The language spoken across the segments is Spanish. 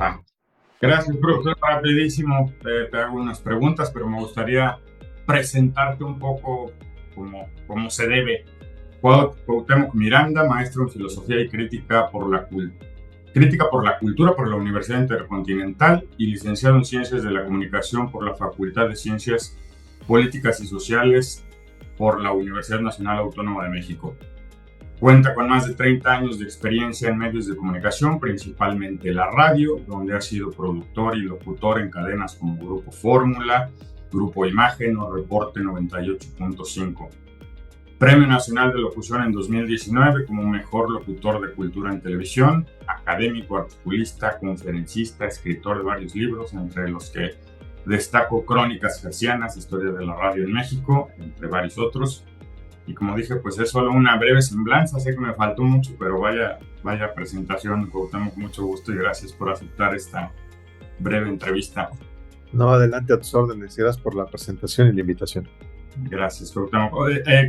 está. Gracias, profesor. Rapidísimo, te hago unas preguntas, pero me gustaría presentarte un poco como se debe. Cuauhtémoc Miranda, maestro en Filosofía y Crítica por la Cultura por la Universidad Intercontinental y licenciado en Ciencias de la Comunicación por la Facultad de Ciencias Políticas y Sociales por la Universidad Nacional Autónoma de México. Cuenta con más de 30 años de experiencia en medios de comunicación, principalmente la radio, donde ha sido productor y locutor en cadenas como Grupo Fórmula, Grupo Imagen o Reporte 98.5. Premio Nacional de Locución en 2019 como Mejor Locutor de Cultura en Televisión, académico, articulista, conferencista, escritor de varios libros, entre los que destaco Crónicas Gercianas, Historia de la Radio en México, entre varios otros. Y como dije, pues es solo una breve semblanza, sé que me faltó mucho, pero vaya presentación, Cuauhtémoc, mucho gusto y gracias por aceptar esta breve entrevista. No, adelante, a tus órdenes, gracias por la presentación y la invitación. Gracias, Cuauhtémoc.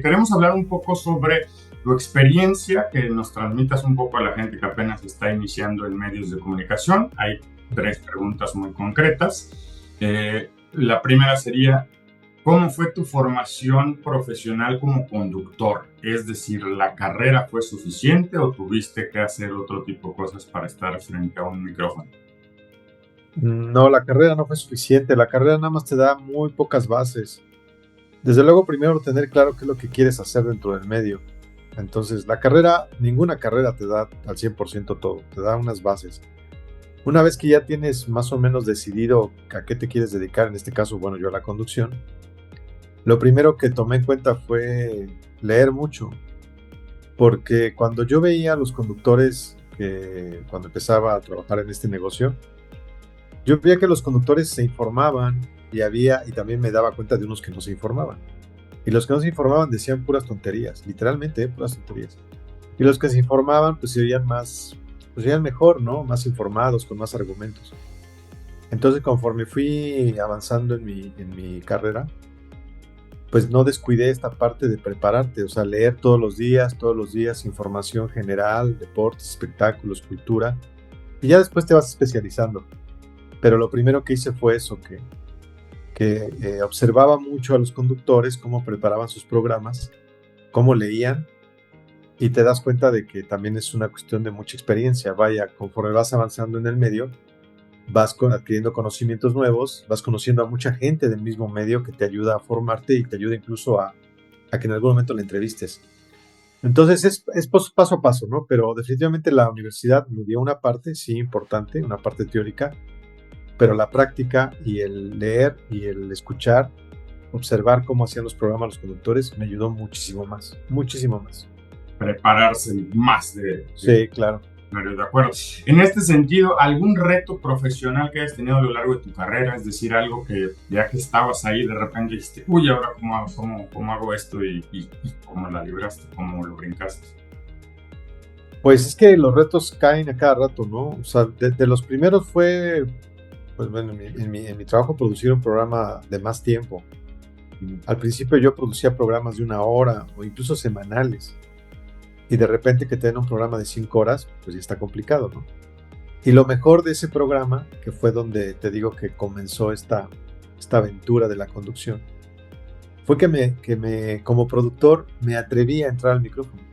Queremos hablar un poco sobre tu experiencia, que nos transmitas un poco a la gente que apenas está iniciando en medios de comunicación. Hay 3 preguntas muy concretas. La primera sería, ¿cómo fue tu formación profesional como conductor? Es decir, ¿la carrera fue suficiente o tuviste que hacer otro tipo de cosas para estar frente a un micrófono? No, la carrera no fue suficiente. La carrera nada más te da muy pocas bases. Desde luego, primero tener claro qué es lo que quieres hacer dentro del medio. Entonces, ninguna carrera te da al 100% todo, te da unas bases. Una vez que ya tienes más o menos decidido a qué te quieres dedicar, en este caso, bueno, yo a la conducción, lo primero que tomé en cuenta fue leer mucho, porque cuando yo veía a los conductores, cuando empezaba a trabajar en este negocio, yo veía que los conductores se informaban y también me daba cuenta de unos que no se informaban. Y los que no se informaban decían puras tonterías, literalmente, puras tonterías. Y los que se informaban, pues se oían mejor, ¿no? Más informados, con más argumentos. Entonces, conforme fui avanzando en mi carrera, pues no descuidé esta parte de prepararte, o sea, leer todos los días, información general, deportes, espectáculos, cultura, y ya después te vas especializando. Pero lo primero que hice fue eso, que observaba mucho a los conductores, cómo preparaban sus programas, cómo leían, y te das cuenta de que también es una cuestión de mucha experiencia. Vaya, conforme vas avanzando en el medio, vas adquiriendo conocimientos nuevos, vas conociendo a mucha gente del mismo medio que te ayuda a formarte y te ayuda incluso a que en algún momento la entrevistes. Entonces es paso a paso, ¿no? Pero definitivamente la universidad me dio una parte, sí, importante, una parte teórica, pero la práctica y el leer y el escuchar, observar cómo hacían los programas los conductores, me ayudó muchísimo más. Prepararse más Sí, claro. De acuerdo. En este sentido, ¿algún reto profesional que hayas tenido a lo largo de tu carrera? Es decir, algo que ya que estabas ahí, de repente dijiste, uy, ahora cómo hago esto y cómo la libraste, cómo lo brincaste. Pues es que los retos caen a cada rato, ¿no? O sea, de los primeros fue, pues bueno, en mi trabajo producir un programa de más tiempo. Al principio yo producía programas de 1 hora o incluso semanales. Y de repente que te den un programa de 5 horas, pues ya está complicado, ¿no? Y lo mejor de ese programa, que fue donde te digo que comenzó esta aventura de la conducción, fue que como productor me atreví a entrar al micrófono.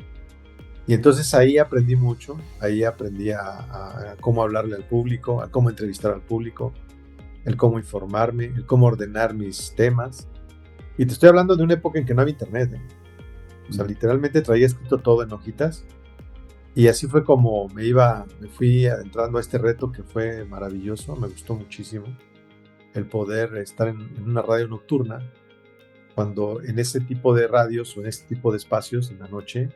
Y entonces ahí aprendí mucho, ahí aprendí a cómo hablarle al público, a cómo entrevistar al público, el cómo informarme, el cómo ordenar mis temas. Y te estoy hablando de una época en que no había internet, ¿eh? O sea, literalmente traía escrito todo en hojitas. Y así fue como me fui adentrando a este reto que fue maravilloso. Me gustó muchísimo el poder estar en una radio nocturna, cuando en ese tipo de radios o en este tipo de espacios en la noche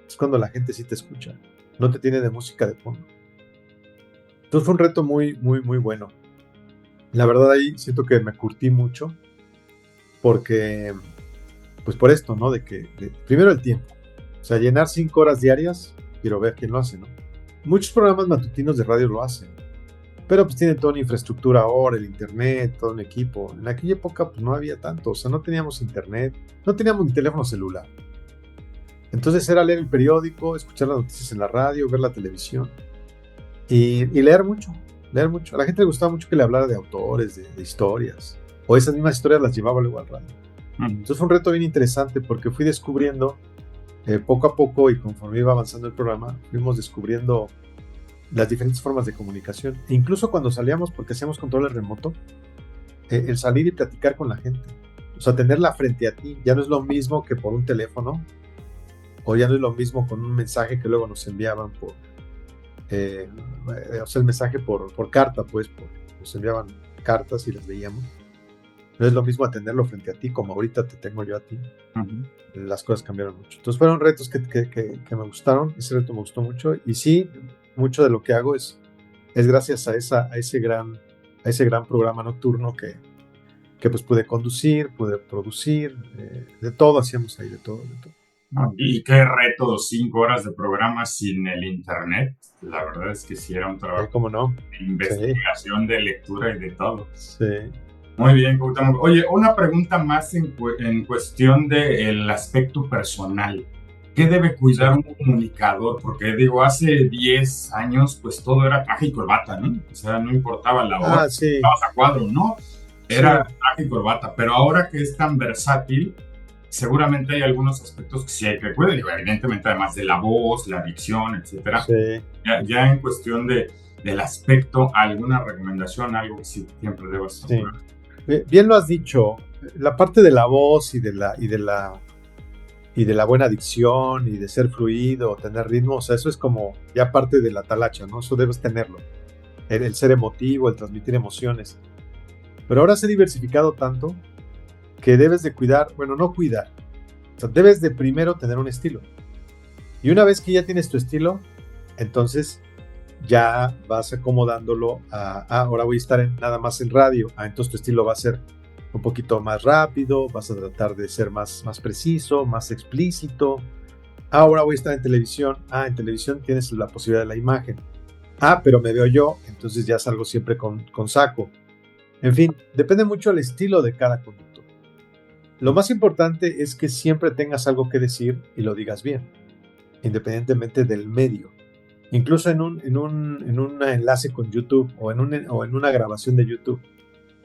es cuando la gente sí te escucha, no te tiene de música de fondo. Entonces fue un reto muy, muy, muy bueno. La verdad ahí siento que me curtí mucho porque, pues por esto, ¿no? Primero el tiempo. O sea, llenar 5 horas diarias, quiero ver quién lo hace, ¿no? Muchos programas matutinos de radio lo hacen, pero pues tienen toda una infraestructura ahora, el internet, todo un equipo. En aquella época pues no había tanto, o sea, no teníamos internet, no teníamos ni teléfono celular. Entonces era leer el periódico, escuchar las noticias en la radio, ver la televisión y leer mucho. leer mucho. A la gente le gustaba mucho que le hablara de autores, de historias, o esas mismas historias las llevaba luego al radio. Entonces fue un reto bien interesante porque fui descubriendo poco a poco y conforme iba avanzando el programa, fuimos descubriendo las diferentes formas de comunicación. E incluso cuando salíamos, porque hacíamos controles remoto, el salir y platicar con la gente. O sea, tenerla frente a ti ya no es lo mismo que por un teléfono, o ya no es lo mismo con un mensaje que luego nos enviaban por, o sea, el mensaje por carta, pues, nos enviaban cartas y las veíamos. No es lo mismo a tenerlo frente a ti como ahorita te tengo yo a ti. Las cosas cambiaron mucho. Entonces fueron retos que me gustaron. Ese reto me gustó mucho. Y sí, mucho de lo que hago es gracias a ese gran programa nocturno que pues pude conducir, pude producir, de todo hacíamos ahí, de todo. Y qué reto, 5 horas de programa sin el internet. La verdad es que sí era un trabajo ¿cómo no? De investigación, de lectura y de todo. Sí. Muy bien, Cuauhtémoc. Oye, una pregunta más en cuestión del aspecto personal. ¿Qué debe cuidar un comunicador? Porque digo, hace 10 años pues todo era traje y corbata, ¿no? O sea, no importaba la hora, sí. estabas a cuadro, ¿no? Era traje y corbata. Pero ahora que es tan versátil, seguramente hay algunos aspectos que sí hay que cuidar. Digo, evidentemente, además de la voz, la dicción, etcétera. Sí. Ya en cuestión del aspecto, ¿alguna recomendación, algo que sí siempre debas hacer? Sí. Bien lo has dicho, la parte de la voz y de la buena dicción y de ser fluido, tener ritmo, o sea, eso es como ya parte de la talacha, ¿no? Eso debes tenerlo, el ser emotivo, el transmitir emociones. Pero ahora se ha diversificado tanto que debes de cuidar, bueno, no cuidar, o sea, debes de primero tener un estilo. Y una vez que ya tienes tu estilo, entonces ya vas acomodándolo ahora voy a estar nada más en radio, entonces tu estilo va a ser un poquito más rápido, vas a tratar de ser más preciso, más explícito. Ahora voy a estar en televisión, en televisión tienes la posibilidad de la imagen, pero me veo yo, entonces ya salgo siempre con saco. En fin, depende mucho del estilo de cada conductor. Lo más importante es que siempre tengas algo que decir y lo digas bien, independientemente del medio. Incluso en un enlace con YouTube o en una grabación de YouTube.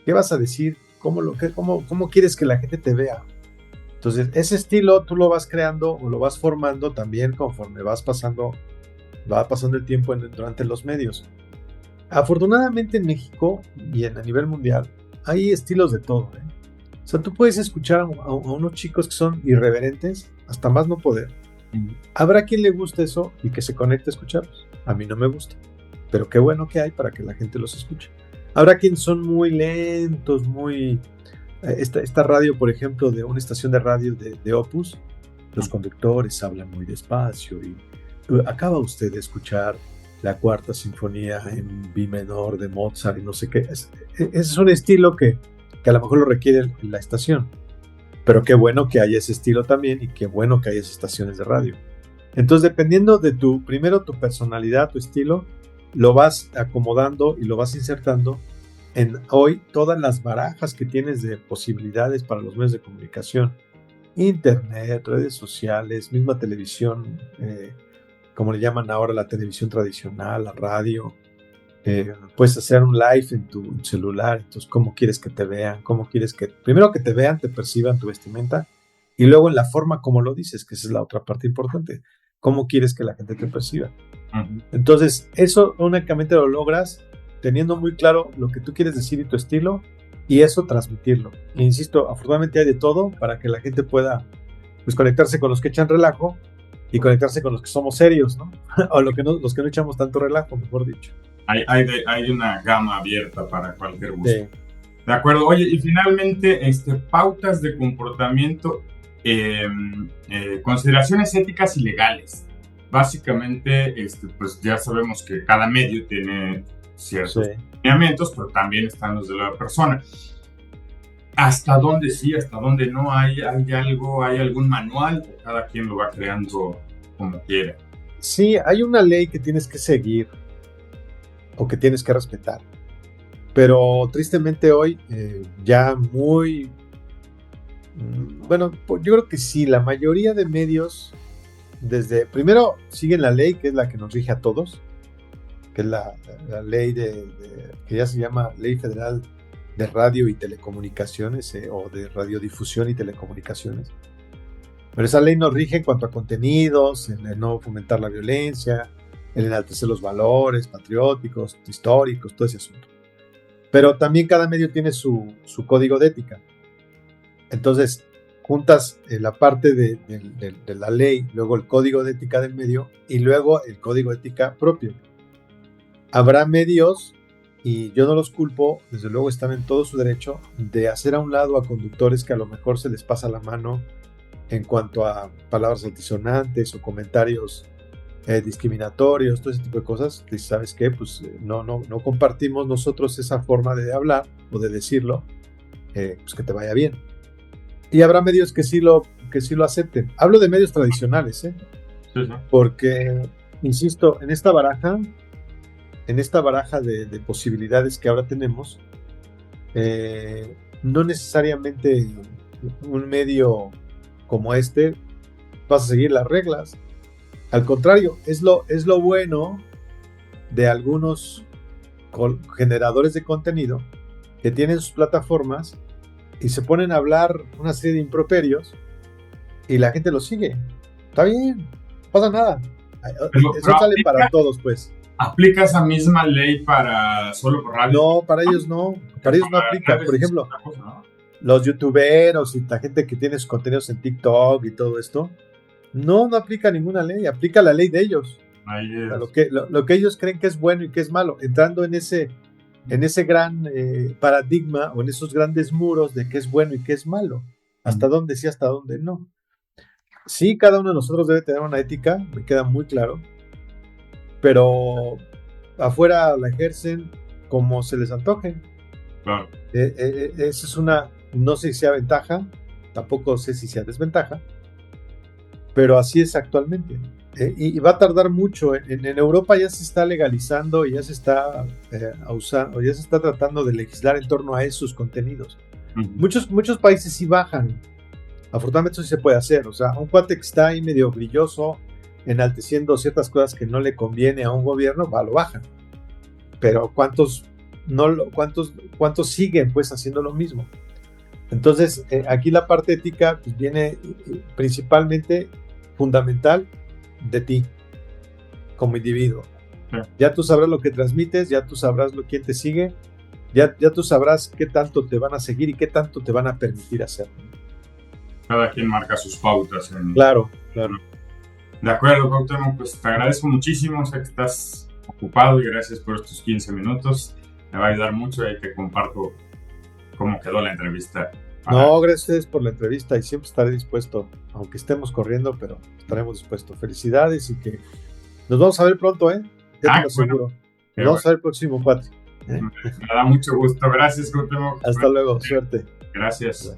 ¿Qué vas a decir? ¿Cómo quieres que la gente te vea? Entonces, ese estilo tú lo vas creando o lo vas formando también conforme va pasando el tiempo durante los medios. Afortunadamente en México y a nivel mundial hay estilos de todo. O sea, tú puedes escuchar a unos chicos que son irreverentes hasta más no poder. Habrá quien le guste eso y que se conecte a escucharlos. A mí no me gusta, pero qué bueno que hay para que la gente los escuche. Habrá quienes son muy lentos, esta radio, por ejemplo, de una estación de radio de Opus, los conductores hablan muy despacio y acaba usted de escuchar la Cuarta Sinfonía en Mi menor de Mozart y no sé qué. Ese es un estilo que a lo mejor lo requiere la estación. Pero qué bueno que haya ese estilo también y qué bueno que haya esas estaciones de radio. Entonces, dependiendo de primero tu personalidad, tu estilo, lo vas acomodando y lo vas insertando en hoy todas las barajas que tienes de posibilidades para los medios de comunicación. Internet, redes sociales, misma televisión, como le llaman ahora la televisión tradicional, la radio. Puedes hacer un live en tu celular. Entonces, ¿cómo quieres que te vean? ¿Cómo quieres que primero que te vean, te perciban tu vestimenta y luego en la forma como lo dices, que esa es la otra parte importante? ¿Cómo quieres que la gente te perciba? Entonces, eso únicamente lo logras teniendo muy claro lo que tú quieres decir y tu estilo y eso transmitirlo. E insisto, afortunadamente hay de todo para que la gente pueda pues, conectarse con los que echan relajo y conectarse con los que somos serios, ¿no? O los que no echamos tanto relajo, mejor dicho. Hay una gama abierta para cualquier gusto. Sí. De acuerdo. Oye, y finalmente, pautas de comportamiento, consideraciones éticas y legales. Básicamente, pues ya sabemos que cada medio tiene ciertos lineamientos, pero también están los de la persona. ¿Hasta dónde sí, hasta dónde no? ¿Hay algún manual? ¿O cada quien lo va creando como quiera? Sí, hay una ley que tienes que seguir o que tienes que respetar. Pero tristemente hoy ya bueno, yo creo que sí, la mayoría de medios primero siguen la ley que es la que nos rige a todos que es la ley que ya se llama Ley Federal de Radio y Telecomunicaciones, o de Radiodifusión y Telecomunicaciones. Pero esa ley nos rige en cuanto a contenidos, en el no fomentar la violencia, el enaltecer los valores patrióticos, históricos, todo ese asunto. Pero también cada medio tiene su código de ética. Entonces, juntas la parte de la ley, luego el código de ética del medio y luego el código de ética propio. Habrá medios, y yo no los culpo, desde luego están en todo su derecho, de hacer a un lado a conductores que a lo mejor se les pasa la mano en cuanto a palabras altisonantes o comentarios discriminatorios, todo ese tipo de cosas. Y ¿sabes qué? Pues no compartimos nosotros esa forma de hablar o de decirlo, pues que te vaya bien. Y habrá medios que sí lo acepten. Hablo de medios tradicionales, Sí. Porque, insisto, en esta baraja de posibilidades que ahora tenemos, no necesariamente un medio como este vas a seguir las reglas. Al contrario, es lo bueno de algunos generadores de contenido que tienen sus plataformas y se ponen a hablar una serie de improperios y la gente lo sigue. Está bien, no pasa nada. Eso sale para todos, pues. ¿Aplica esa misma ley solo por radio? No, para ellos no. Para ellos no aplica. Por ejemplo, los youtuberos y la gente que tiene sus contenidos en TikTok y todo esto, no aplica ninguna ley, aplica la ley de ellos. O sea, lo que ellos creen que es bueno y que es malo, entrando en ese gran paradigma o en esos grandes muros de qué es bueno y qué es malo, hasta dónde sí, hasta dónde no. Sí, cada uno de nosotros debe tener una ética, me queda muy claro, pero afuera la ejercen como se les antoje. Claro. Esa es una, no sé si sea ventaja, tampoco sé si sea desventaja, pero así es actualmente. Y va a tardar mucho. En Europa ya se está legalizando y ya se está usando, ya se está tratando de legislar en torno a esos contenidos. Muchos países sí bajan. Afortunadamente eso sí se puede hacer. O sea, un cuate que está ahí medio brilloso, enalteciendo ciertas cosas que no le conviene a un gobierno, lo bajan. Pero ¿cuántos siguen pues haciendo lo mismo? Entonces, aquí la parte ética pues, viene principalmente fundamental de ti como individuo. Sí. Ya tú sabrás lo que transmites, ya tú sabrás quién te sigue, ya tú sabrás qué tanto te van a seguir y qué tanto te van a permitir hacer. Cada quien marca sus pautas. Claro. De acuerdo, Cuauhtémoc, pues te agradezco muchísimo, sé que estás ocupado y gracias por estos 15 minutos. Me va a ayudar mucho y te comparto cómo quedó la entrevista. No, gracias a ustedes por la entrevista y siempre estaré dispuesto, aunque estemos corriendo, pero estaremos dispuestos. Felicidades y que nos vamos a ver pronto, Ya te lo aseguro. Nos vamos a ver el próximo 4. Me da mucho gusto. Gracias, Cuauhtémoc. Hasta luego, suerte. Gracias.